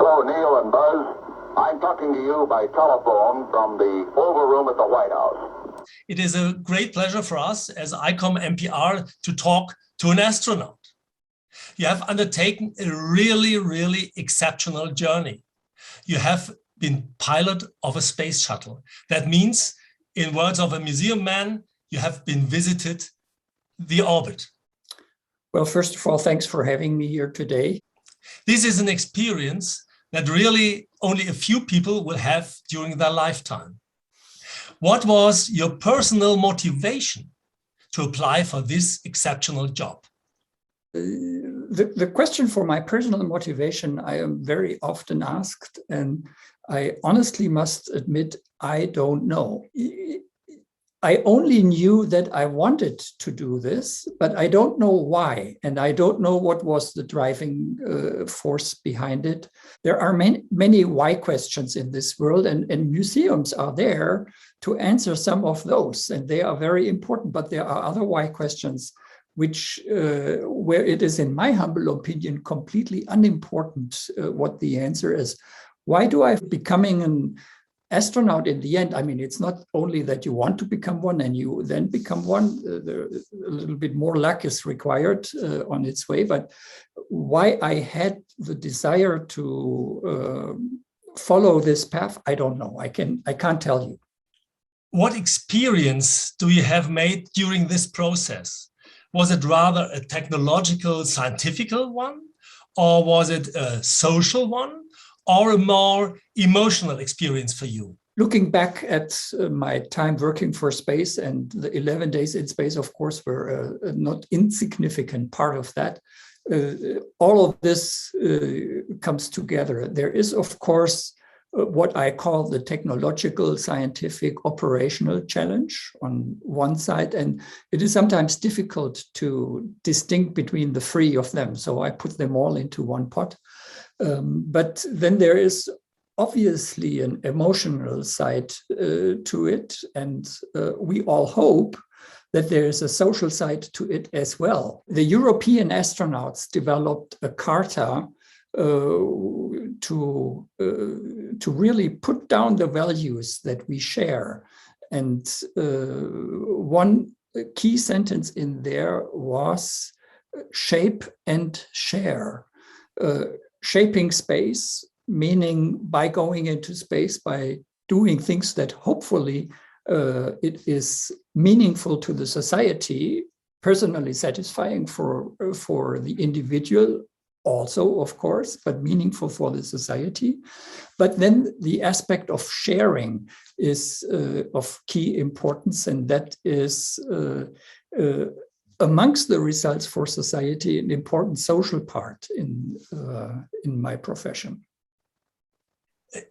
Hello, Neil and Buzz. I'm talking to you by telephone from the Oval Room at the White House. It is a great pleasure for us as ICOM MPR to talk to an astronaut. You have undertaken a really exceptional journey. You have been pilot of a space shuttle. That means, in words of a museum man, you have been visited the orbit. Well, first of all, thanks for having me here today. This is an experience that really only a few people will have during their lifetime. What was your personal motivation to apply for this exceptional job? The question for my personal motivation, I am very often asked, and I honestly must admit, I don't know. I only knew that I wanted to do this, but I don't know why, and I don't know what was the driving force behind it. There are many why questions in this world, and museums are there to answer some of those, and they are very important, but there are other why questions which, where it is, in my humble opinion, completely unimportant what the answer is. Why do I becoming an astronaut in the end? I mean, it's not only that you want to become one and you then become one, a little bit more luck is required on its way, but why I had the desire to follow this path, I don't know. I can't tell you. What experience do you have made during this process? Was it rather a technological, scientific one, or was it a social one, or a more emotional experience for you? Looking back at my time working for space, and the 11 days in space, of course, were a not insignificant part of that. All of this comes together. There is, of course, what I call the technological, scientific, operational challenge on one side, and it is sometimes difficult to distinguish between the three of them. So I put them all into one pot. But then there is obviously an emotional side to it, and we all hope that there is a social side to it as well. The European astronauts developed a charter to really put down the values that we share. And one key sentence in there was shape and share. Shaping space, meaning by going into space, by doing things that hopefully it is meaningful to the society, personally satisfying for the individual also, of course, but meaningful for the society. But then the aspect of sharing is of key importance, and that is amongst the results for society, an important social part in my profession.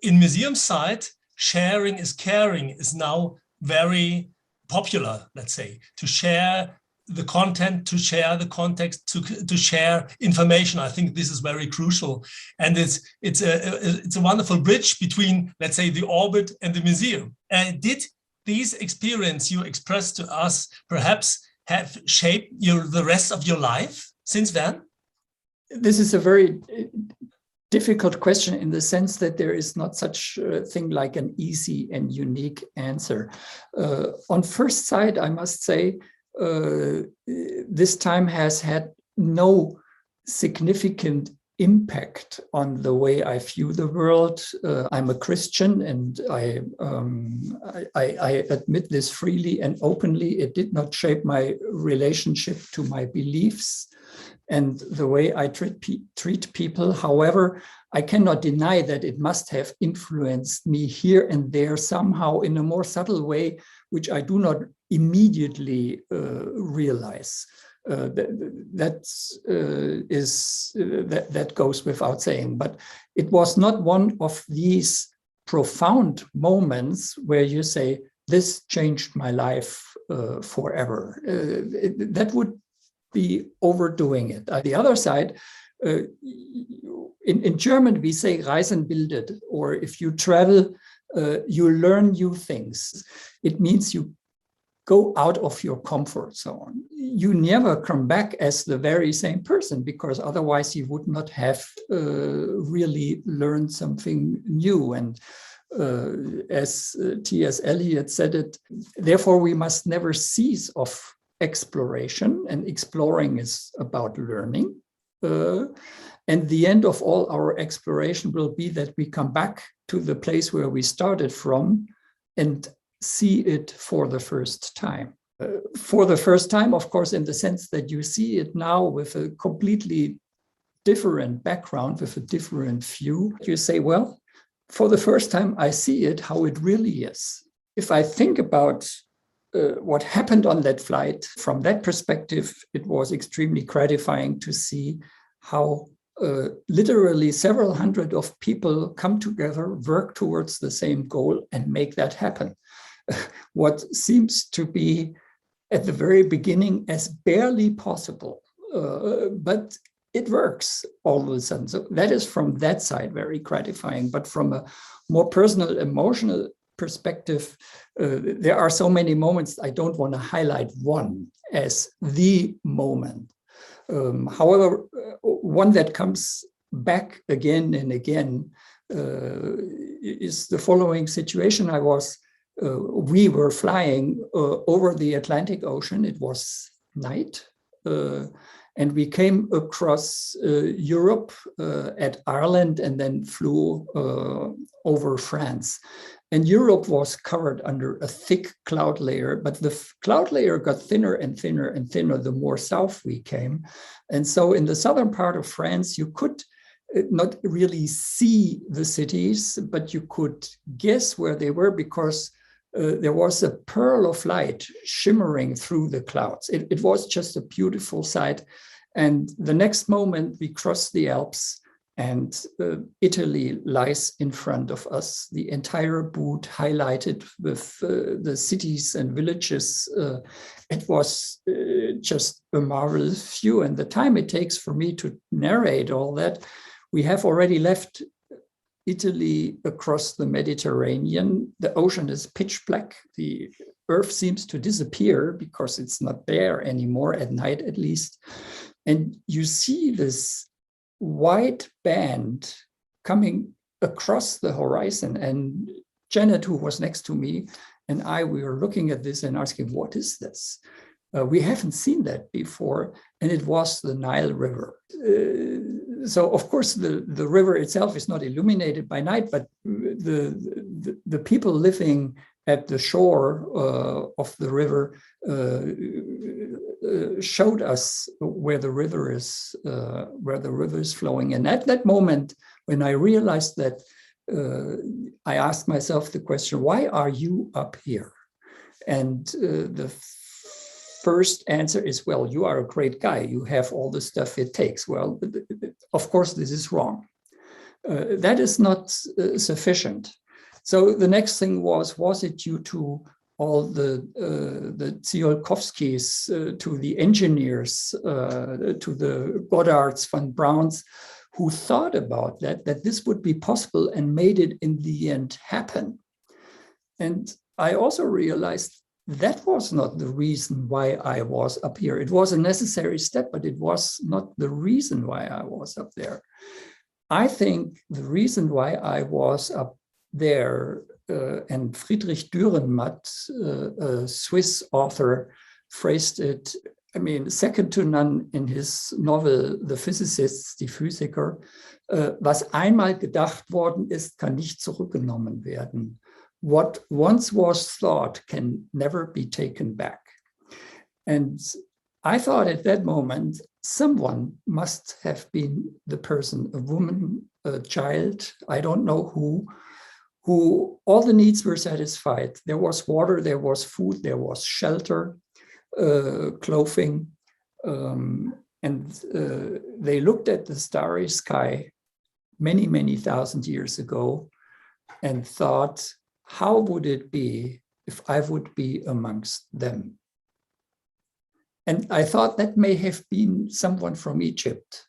In museum side, sharing is caring is now very popular, let's say, to share the content, to share the context, to share information. I think this is very crucial. And it's a wonderful bridge between, let's say, the orbit and the museum. And did these experience you expressed to us perhaps have shaped the rest of your life since then? This is a very difficult question in the sense that there is not such a thing like an easy and unique answer. On first sight, I must say, this time has had no significant impact on the way I view the world. I'm a Christian, and I admit this freely and openly. It did not shape my relationship to my beliefs and the way I treat people. However, I cannot deny that it must have influenced me here and there somehow in a more subtle way, which I do not immediately realize. That goes without saying, but it was not one of these profound moments where you say, this changed my life forever. That would be overdoing it. On the other side, in German, we say Reisen bildet, or if you travel, you learn new things. It means you go out of your comfort zone. You never come back as the very same person, because otherwise you would not have really learned something new. And as T.S. Eliot said it, therefore we must never cease of exploration, and exploring is about learning. And the end of all our exploration will be that we come back to the place where we started from and see it for the first time. For the first time, of course, in the sense that you see it now with a completely different background, with a different view. You say, well, for the first time, I see it how it really is. If I think about what happened on that flight, from that perspective, it was extremely gratifying to see how literally several hundred of people come together, work towards the same goal, and make that happen. What seems to be at the very beginning as barely possible, but it works all of a sudden. So that is from that side very gratifying. But from a more personal, emotional perspective, there are so many moments. I don't want to highlight one as the moment. However, one that comes back again and again is the following situation. We were flying over the Atlantic Ocean. It was night, and we came across Europe at Ireland, and then flew over France. And Europe was covered under a thick cloud layer, but the cloud layer got thinner and thinner and thinner the more south we came. And so in the southern part of France, you could not really see the cities, but you could guess where they were, because there was a pearl of light shimmering through the clouds. It was just a beautiful sight. And the next moment we crossed the Alps, and Italy lies in front of us, the entire boot highlighted with the cities and villages. It was just a marvelous view. And the time it takes for me to narrate all that, we have already left Italy across the Mediterranean. The ocean is pitch black. The earth seems to disappear because it's not there anymore, at night at least. And you see this white band coming across the horizon. And Janet, who was next to me, and we were looking at this and asking, what is this? We haven't seen that before. And it was the Nile River. So of course, the river itself is not illuminated by night, but the people living at the shore of the river showed us where the river is flowing. And at that moment, when I realized that, I asked myself the question, why are you up here? And the first answer is, well, you are a great guy. You have all the stuff it takes. Well, of course, this is wrong. That is not sufficient. So the next thing was it due to all the Tsiolkovskis, to the engineers, to the Goddards, Van Brauns, who thought about that this would be possible and made it in the end happen. And I also realized that was not the reason why I was up here. It was a necessary step, but it was not the reason why I was up there. I think the reason why I was up there, and Friedrich Dürrenmatt, a Swiss author, phrased it, I mean, second to none in his novel, The Physicists, die Physiker, was einmal gedacht worden ist, kann nicht zurückgenommen werden. What once was thought can never be taken back. And I thought at that moment, someone must have been the person, a woman, a child, I don't know who all the needs were satisfied. There was water, there was food, there was shelter, clothing, and they looked at the starry sky many, many thousand years ago and thought, how would it be if I would be amongst them? And I thought that may have been someone from Egypt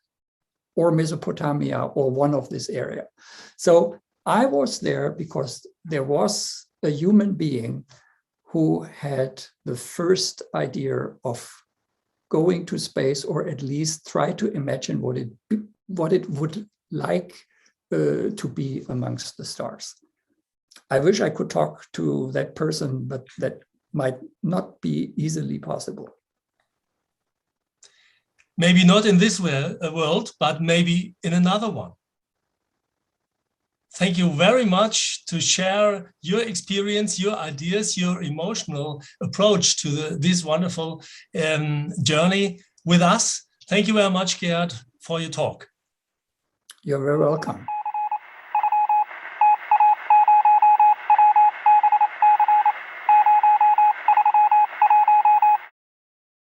or Mesopotamia or one of this area. So I was there because there was a human being who had the first idea of going to space, or at least try to imagine what it would like to be amongst the stars. I wish I could talk to that person, but that might not be easily possible. Maybe not in this world, but maybe in another one. Thank you very much to share your experience, your ideas, your emotional approach to this wonderful journey with us. Thank you very much, Gerhard, for your talk. You're very welcome.